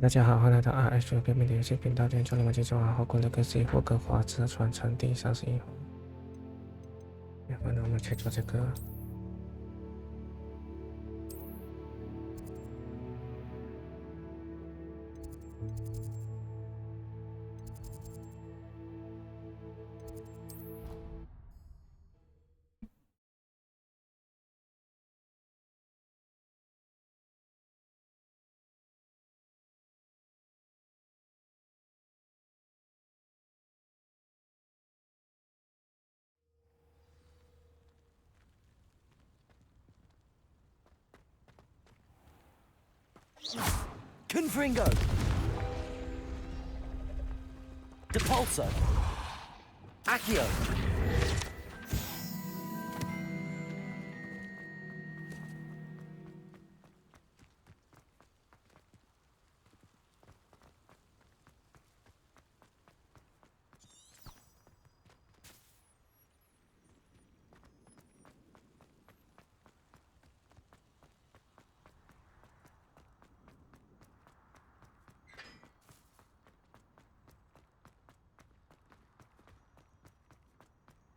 大家好，欢迎来到 RS 革命的游戏频道。今天教你们介绍《Hogwarts Legacy》霍格华兹的传承第31话。然后呢，我们去做这个。Confringo! Depulso! Accio!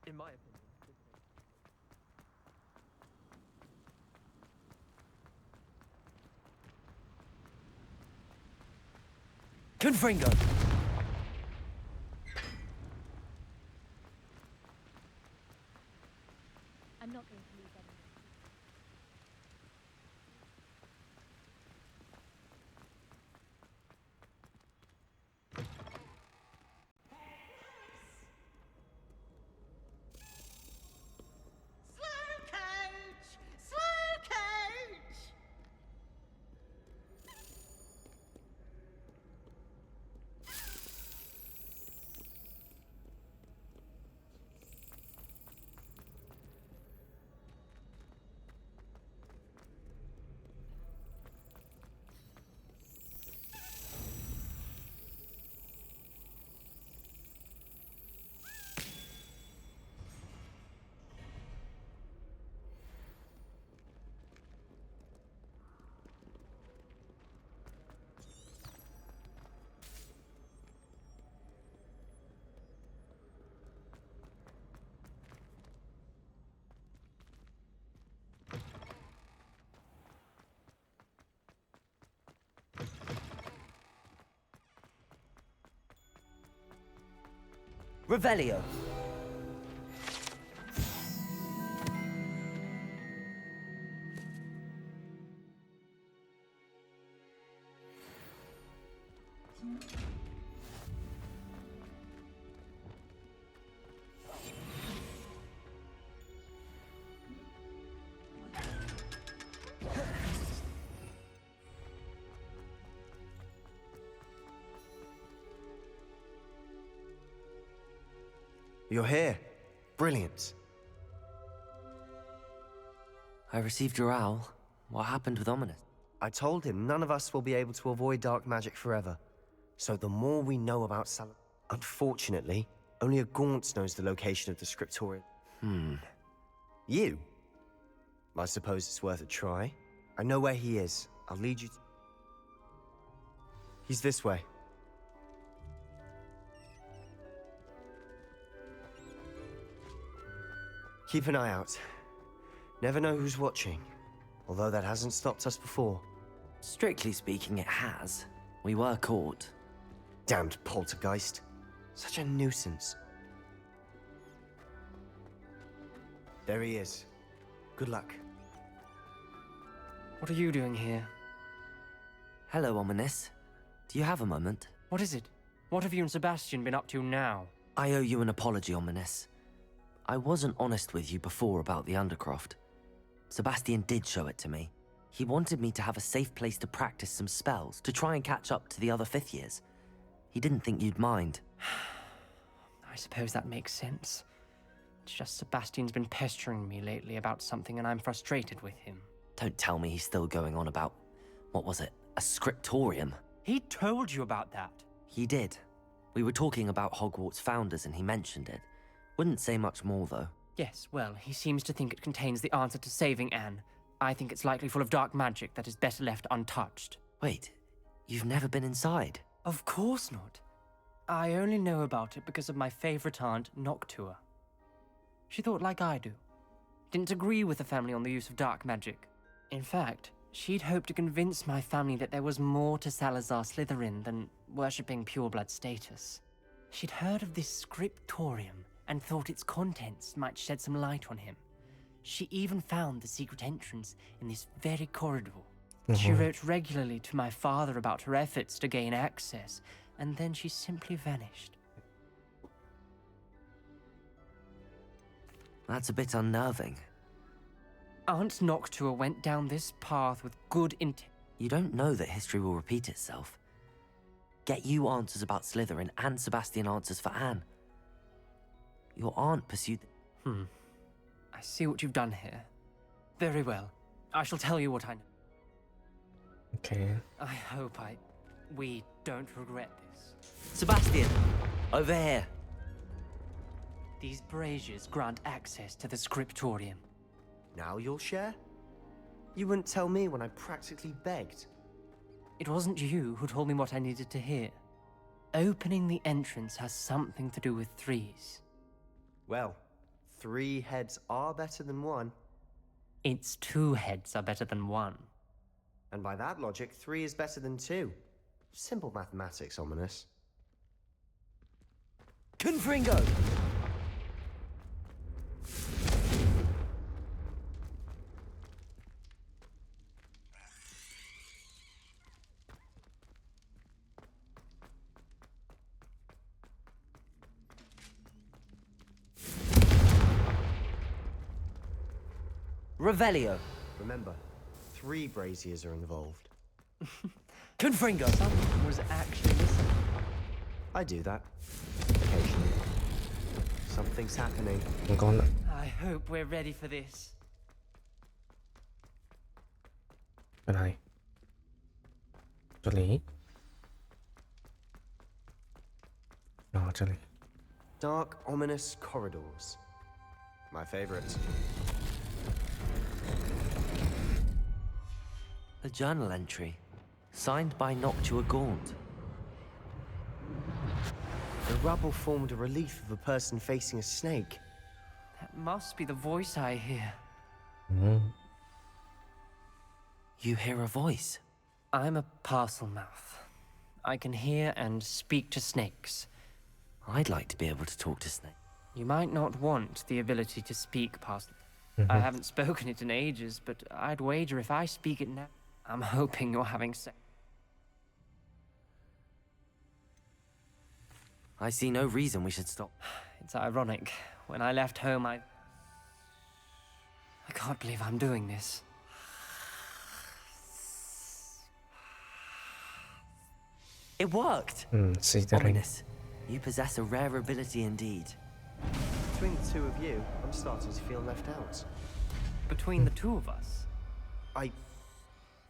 In my opinion. Confringo! I'm not going to lose anyone. Revelio. You're here. Brilliant. I received your owl. What happened with Ominous? I told him none of us will be able to avoid dark magic forever. So the more we know about Unfortunately, only a Gaunt knows the location of the Scriptorium. You? I suppose it's worth a try. I know where he is. I'll lead you to... He's this way. Keep an eye out. Never know who's watching. Although that hasn't stopped us before. Strictly speaking, it has. We were caught. Damned poltergeist. Such a nuisance. There he is. Good luck. What are you doing here? Hello, Ominous. Do you have a moment? What is it? What have you and Sebastian been up to now? I owe you an apology, Ominous. I wasn't honest with you before about the Undercroft. Sebastian did show it to me. He wanted me to have a safe place to practice some spells, to try and catch up to the other fifth years. He didn't think you'd mind. I suppose that makes sense. It's just Sebastian's been pestering me lately about something and I'm frustrated with him. Don't tell me he's still going on about, what was it, a scriptorium? He told you about that? He did. We were talking about Hogwarts founders and he mentioned it. Wouldn't say much more, though. Yes, well, he seems to think it contains the answer to saving Anne. I think it's likely full of dark magic that is better left untouched. Wait, You've never been inside? Of course not. I only know about it because of my favorite aunt, Noctua. She thought like I do. Didn't agree with the family on the use of dark magic. In fact, she'd hoped to convince my family that there was more to Salazar Slytherin than worshipping pureblood status. She'd heard of this scriptorium and thought its contents might shed some light on him. She even found the secret entrance in this very corridor. She wrote regularly to my father about her efforts to gain access, and then she simply vanished. That's a bit unnerving. Aunt Noctua went down this path with good intent. You don't know that history will repeat itself. Get you answers about Slytherin and Sebastian answers for Anne. Your aunt pursued... I see what you've done here. Very well. I shall tell you what I know. Okay. I hope we don't regret this. Sebastian! Over here! These braziers grant access to the scriptorium. Now you'll share? You wouldn't tell me when I practically begged. It wasn't you who told me what I needed to hear. Opening the entrance has something to do with threes. Well, 3 heads are better than 1. Its 2 heads are better than 1. And by that logic, 3 is better than 2. Simple mathematics, Ominous. Confringo! Revelio. Remember, 3 braziers are involved. Confringo. Someone was actually listening. I do that. Occasionally. Something's happening. I'm gonna. I hope we're ready for this. เป็นไร这里哦这里 Dark, ominous corridors. My favorite. A journal entry, signed by Noctua Gaunt. The rubble formed a relief of a person facing a snake. That must be the voice I hear. You hear a voice. I'm a parcel mouth. I can hear and speak to snakes. I'd like to be able to talk to snakes. You might not want the ability to speak parcel. I haven't spoken it in ages, but I'd wager if I speak it now, I'm hoping you're having sex. I see no reason we should stop. It's ironic. When I left home, I can't believe I'm doing this. It worked! Slytherin Ominous. You possess a rare ability indeed. Between the 2 of you, I'm starting to feel left out. Between the 2 of us,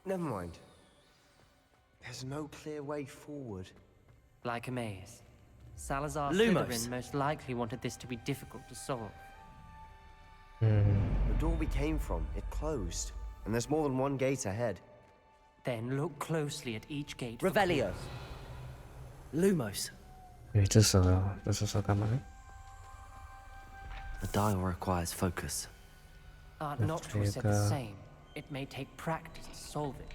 Never mind. There's no clear way forward. like a maze. Salazar Lumos. Slytherin most likely wanted this to be difficult to solve. The door we came from, it closed. And there's more than 1 gate ahead. Then look closely at each gate. for Revelio. clues. Lumos. 有一只蛇哦这只蛇干嘛 The dial requires focus. Aunt Let's Noctua said take, the same. It may take practice to solve it.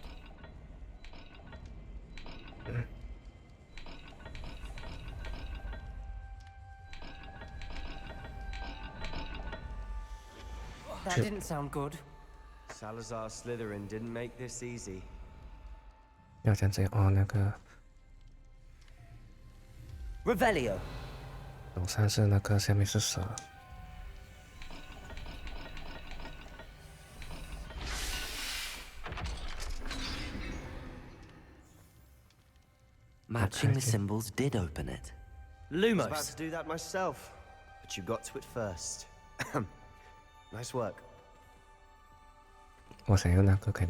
That didn't sound good. Salazar Slytherin didn't make this easy. 要讲这哦那个 Revelio. 龙山是那个下面是蛇 Matching the symbols did open it. I was about Lumos. to do that myself, but you got to it first. Nice work. 我想要那个可以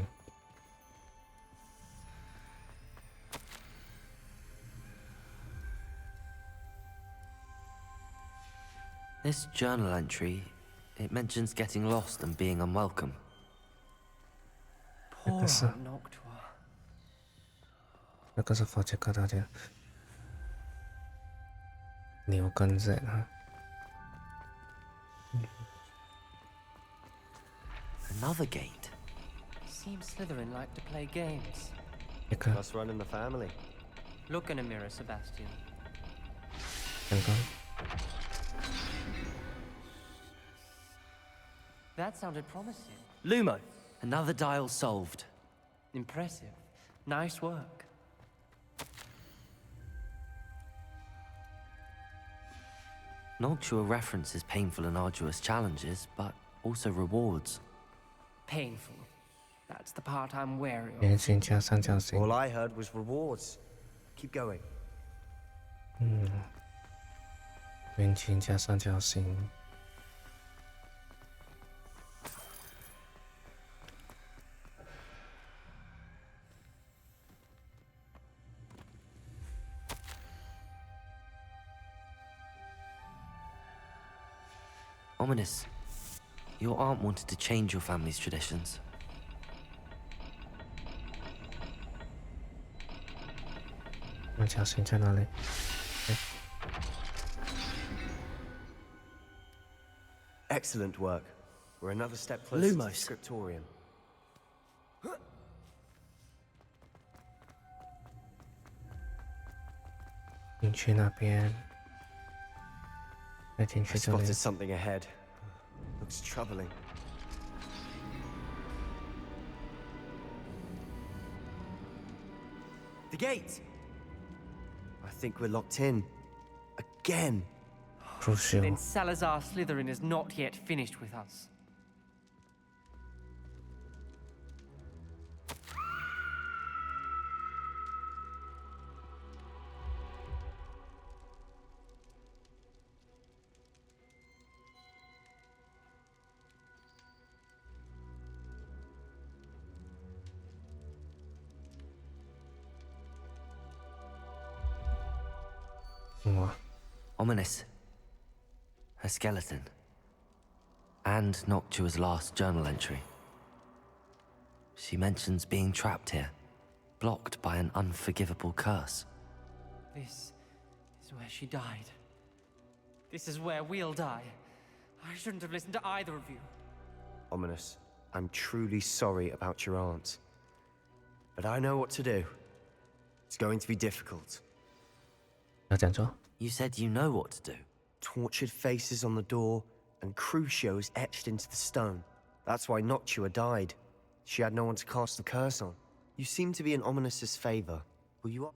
This journal entry, it mentions getting lost and being unwelcome. Poor Yes, sir. Aunt Noctua. 那个是佛杰克大家牛跟人啊。Another gate. Seems Slytherin like to play games. 一个 Must run in the family. Look in a mirror, Sebastian. 两个 That sounded promising. Lumo. Another dial solved. Impressive. Nice work. Noctua references painful and arduous challenges, but also rewards. Painful. That's the part I'm wary of. 圆形加三角形 All I heard was rewards. Keep going. 圆形加三角形 Ominous. Your aunt wanted to change your family's traditions. 三角形在哪里？ Excellent work. We're another step closer to the Lumos. scriptorium. 进去那边，再进 I 去这里 spotted。something ahead. Looks troubling. The gate! I think we're locked in. Again. 注修 Then Salazar Slytherin is not yet finished with us. Ominous. A skeleton. And Noctua's last journal entry. She mentions being trapped here, blocked by an unforgivable curse. This is where she died. This is where we'll die. I shouldn't have listened to either of you. Ominous, I'm truly sorry about your aunt. But I know what to do. It's going to be difficult. 要讲错 You said you know what to do. Tortured faces on the door, and Crucios etched into the stone. That's why Noctua died. She had no one to cast the curse on. You seem to be in Ominous's favor. Will you...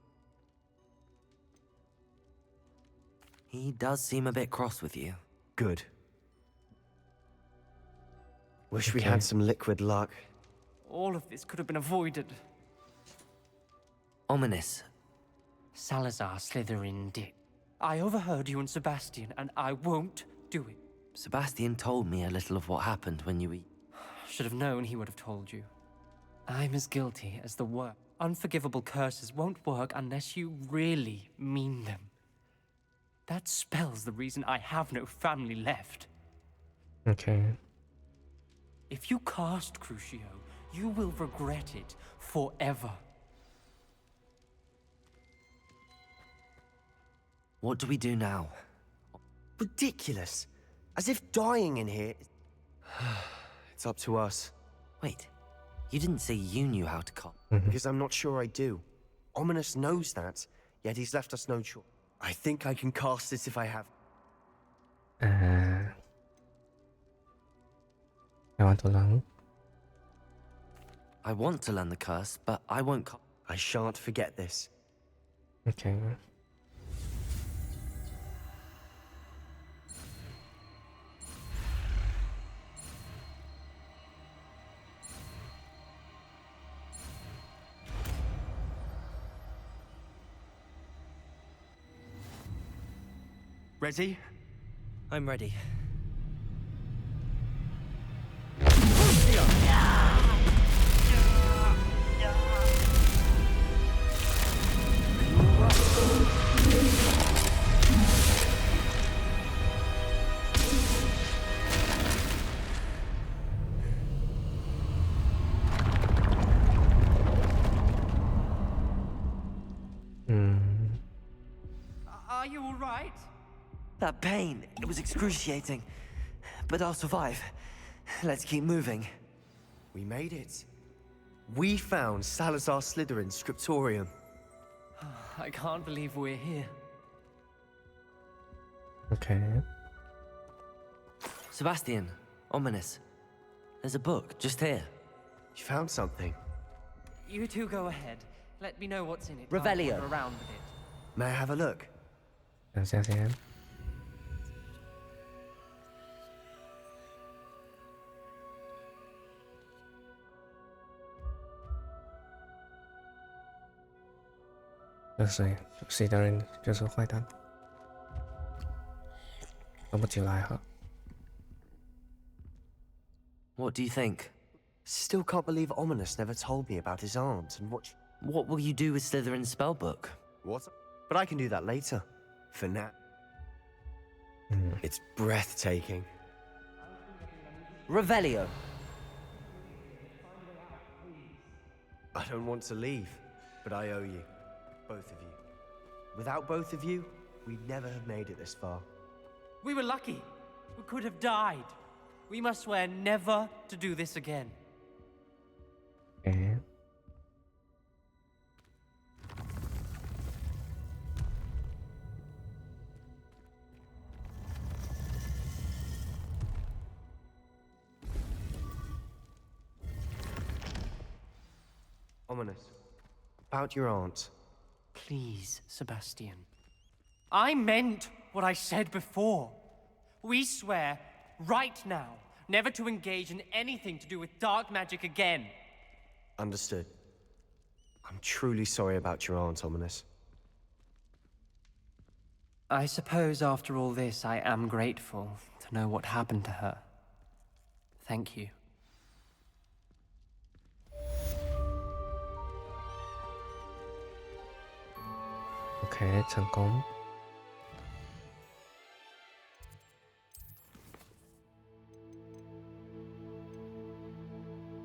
He does seem a bit cross with you. Good. Wish we Okay. had some liquid luck. All of this could have been avoided. Ominous. Salazar Slytherin did. I overheard you and Sebastian, and I won't do it. Sebastian told me a little of what happened when you eat. Should have known he would have told you. I'm as guilty as the work. Unforgivable curses won't work unless you really mean them. That spells the reason I have no family left. OK If you cast Crucio, you will regret it forever. What do we do now? Ridiculous. As if dying in here... It's up to us. Wait, you didn't say you knew how to cop. Because I'm not sure I do. Ominous knows that, yet he's left us no choice. I think I can cast it if I have... 要玩多狼 I want to learn the curse, but I won't cop. I shan't forget this. OK Ready? I'm ready. Are you all right? That pain, it was excruciating. But I'll survive. Let's keep moving. We made it. We found Salazar Slytherin's scriptorium. I can't believe we're here. Okay. Sebastian, ominous. There's a book just here. You found something. You two go ahead. Let me know what's in it. Revelio. I'll wander around with it. May I have a look? 等下先。谁的人就是坏蛋，等不起来哈。What do you think? Still can't believe Ominous never told me about his aunt and what. What will you do with Slytherin's spellbook? What? But I can do that later. For now. It's breathtaking. Revelio. I don't want to leave, but I owe you. Both of you. Without both of you, we'd never have made it this far. We were lucky. We could have died. We must swear never to do this again. Okay. Ominous. About your aunt. Please, Sebastian. I meant what I said before. We swear, right now, never to engage in anything to do with dark magic again. Understood. I'm truly sorry about your aunt, Ominous. I suppose after all this, I am grateful to know what happened to her. Thank you. OK， 成功。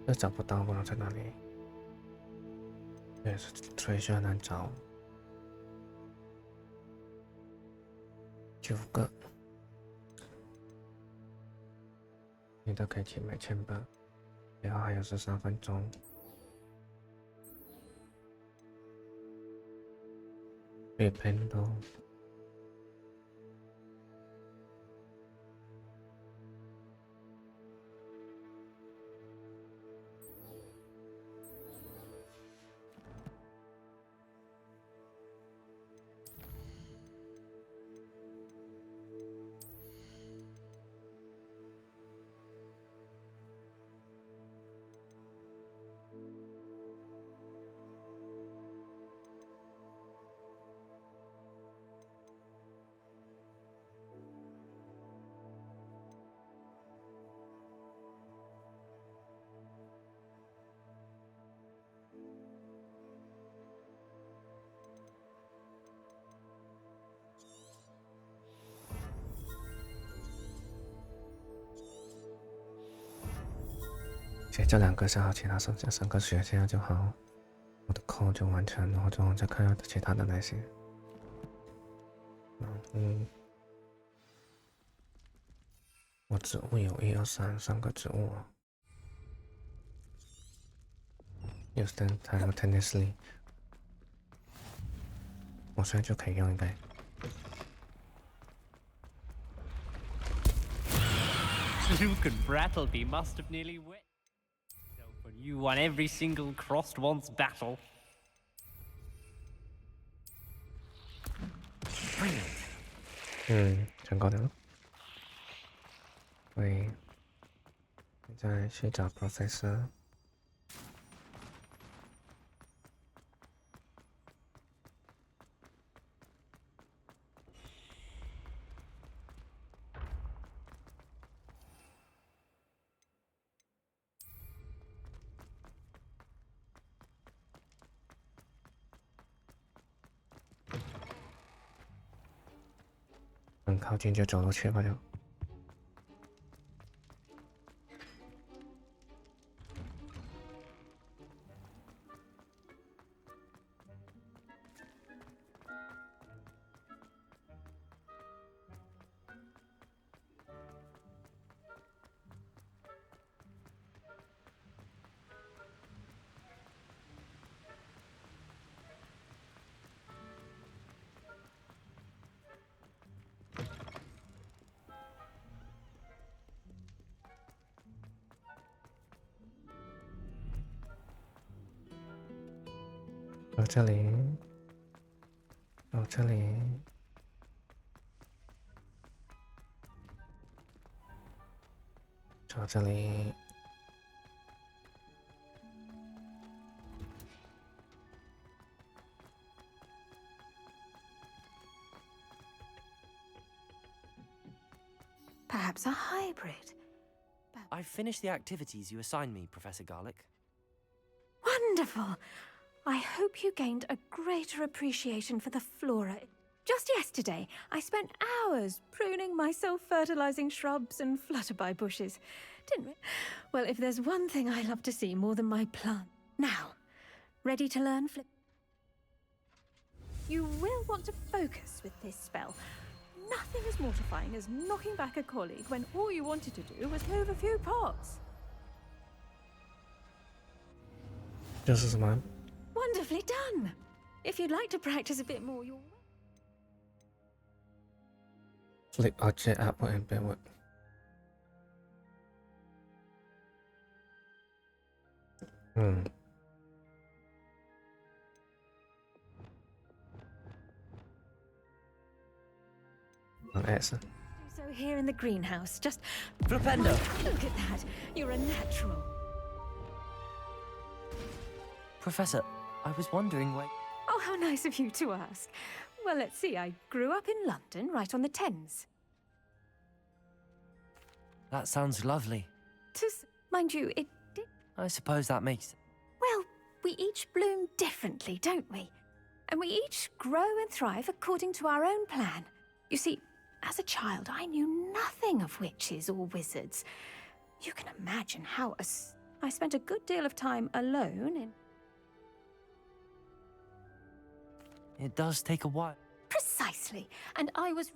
这找不到，不知道在哪里。对，所以需要难找。9个，你都可以去买签本，然后还有13分钟。被喷到。写这2个是好，其他剩下3个学这样就好，我的扣就完成，然后之后再看其他的那些。我植物有1、2、3个植物啊。Use them simultaneously。我现在就可以用应该。Luke and Brattleby must have nearly wet. When you won every single crossed once battle. Brilliant. 成功了。对，现在去找 Professor。很靠近就走路去吧就。走这里，走这里，走这里。Perhaps a hybrid. I've finished the activities you assigned me, Professor Garlick. Wonderful! I hope you gained a greater appreciation for the flora. Just yesterday, I spent hours pruning my self-fertilizing shrubs and flutterby bushes. Didn't we? Well, if there's one thing I love to see more than my plant. Now, ready to learn flip? You will want to focus with this spell. Nothing as mortifying as knocking back a colleague when all you wanted to do was move a few pots. 这是什么？ Wonderfully done! If you'd like to practice a bit more, you're... Flip object upward and backward. 按 S。 So here in the greenhouse, just... Flipendo! Look at that! You're a natural. Professor, I was wondering why... Oh, how nice of you to ask. Well, let's see. I grew up in London, right on the Thames. That sounds lovely. Mind you, it did... I suppose that makes... Well, we each bloom differently, don't we? And we each grow and thrive according to our own plan. You see, as a child, I knew nothing of witches or wizards. You can imagine how I spent a good deal of time alone in... It does take a while. Precisely. And I was...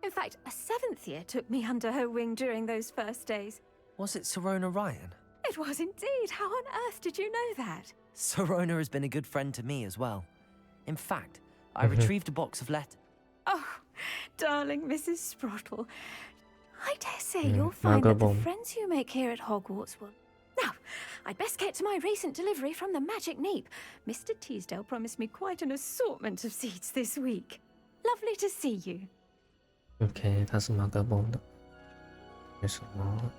In fact, a 7th year took me under her wing during those first days. Was it Serona Ryan? It was indeed. How on earth did you know that? Serona has been a good friend to me as well. In fact, I retrieved a box of letters. Oh, darling Mrs. Sprottle. I dare say you'll find that the friends you make here at Hogwarts will... Now, I'd best get to my recent delivery from the Magic Neep. Mr. Teasdale promised me quite an assortment of seeds this week. Lovely to see you. OK， 它是马格蹦的。为什么？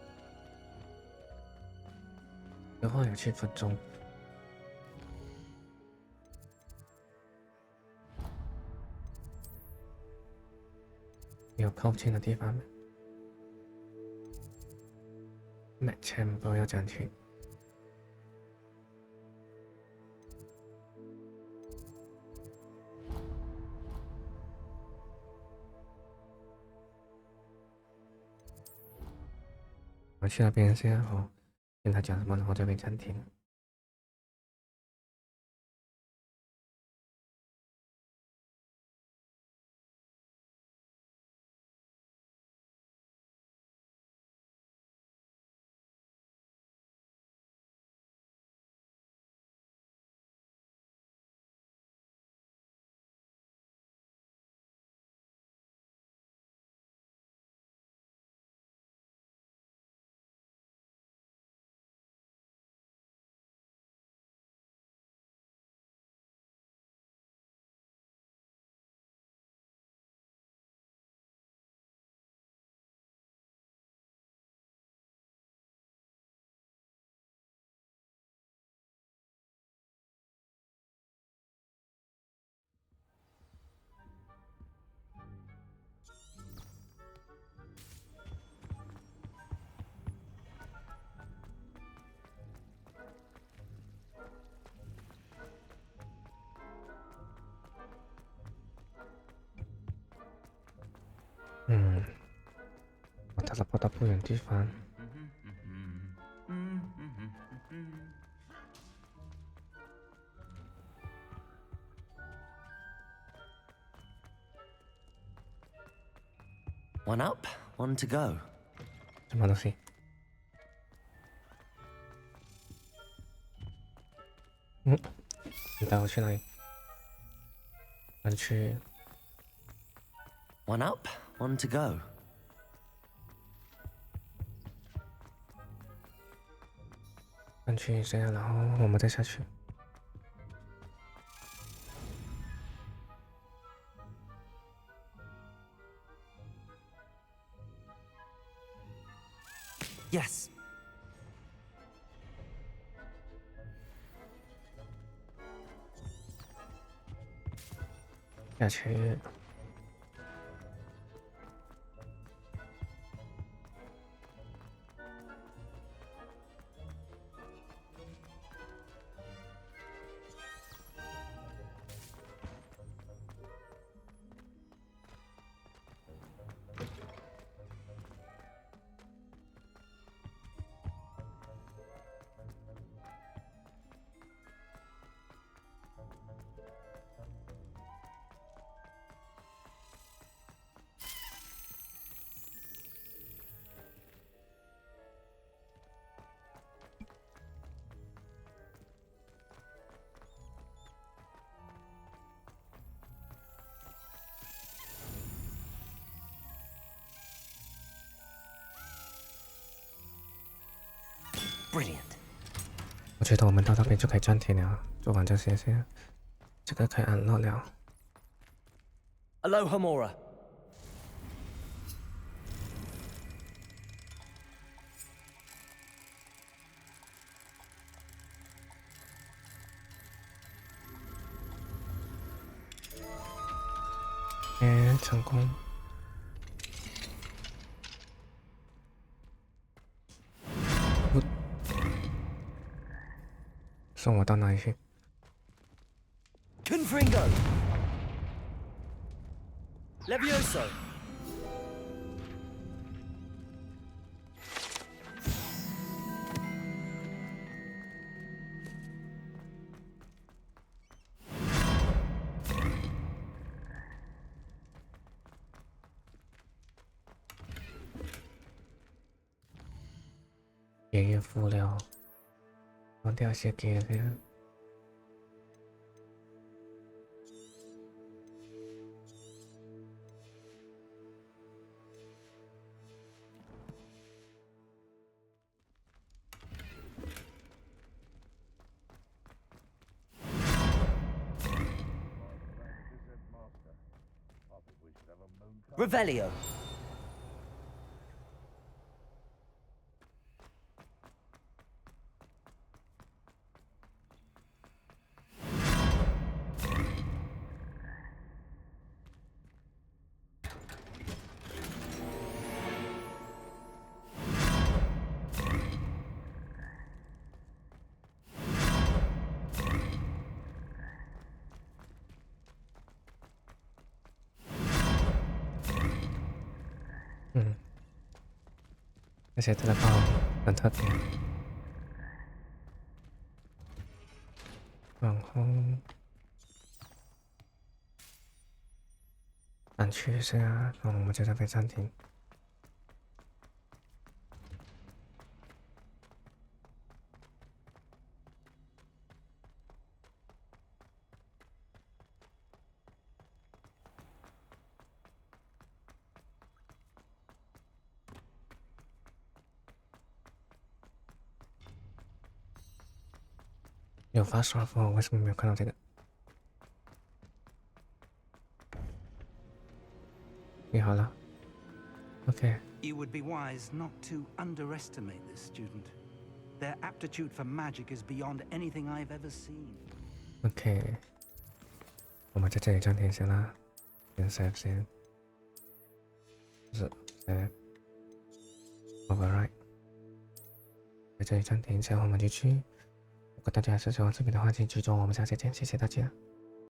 的话有7分钟。有靠近的地方没？买钱包要讲去。我去那边先，然后听他讲什么，然后这边暂停。我打了跑到不远地方。One up, one to go. 什么东西？你带我去哪里？我去。One up, one to go. 上去这样，然后我们再下去。Yes. 下去。Brilliant. 我觉得我们到这边就可以暂停了，做完这些先，这个可以按落了。Aloha Mora. 成功。送我到哪里去？ Confringo. Levioso.爷付了，忘掉写给了。Revelio.嗯，而且这个包很特别，然后按取消，然后我们就在被暂停。有发刷风，为什么没有看到这个？你好了 ，OK。 You would be wise not to underestimate this student. Their aptitude for magic is beyond anything I've ever seen. OK， 我们在这里暂停先啦，先 save 先，是 save override， 在这里暂停一下，我们就去。如果大家还是喜欢视频的话，请记住我们下期见，谢谢大家。